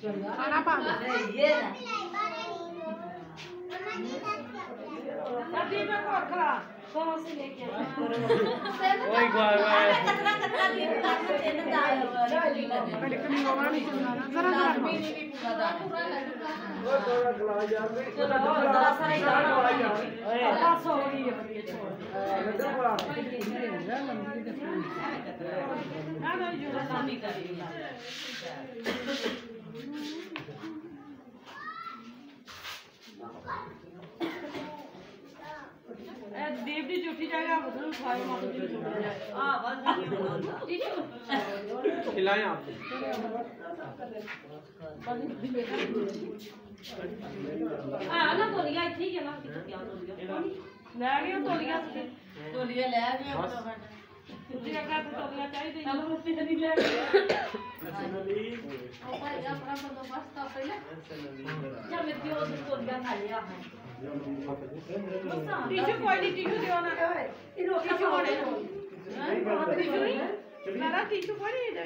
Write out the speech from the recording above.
खाना पा ये ना अभी मैं और खा कौन से लेके ओए गोवा कतरा कतरा लिए काटना तेने दाल पहले कमी होगा नहीं चलना जरा जरा पूरा ओ थोड़ा खिला यार भी चलो जरा सा ही दाल ओए पास हो रही है लड्डू बड़ा ना ना जो शादी करी देव जी झूठी जगह बदल खाए मारो जी हां बस नहीं होता खिलाएं आप हां ना तोलिया ठीक है ना क्या तोलिया ले गए तोलिया तोलिया ले गए तुझे क्या तोलिया चाहिए चलो मुझसे नहीं ले पर्सनली ओ भाई अपना बंदोबस्त कर पहले क्या मैं क्यों तोलिया खा लिया है टीचर क्वालिटी क्यों दियो ना टीचर क्वालिटी मेरा टीचर क्वालिटी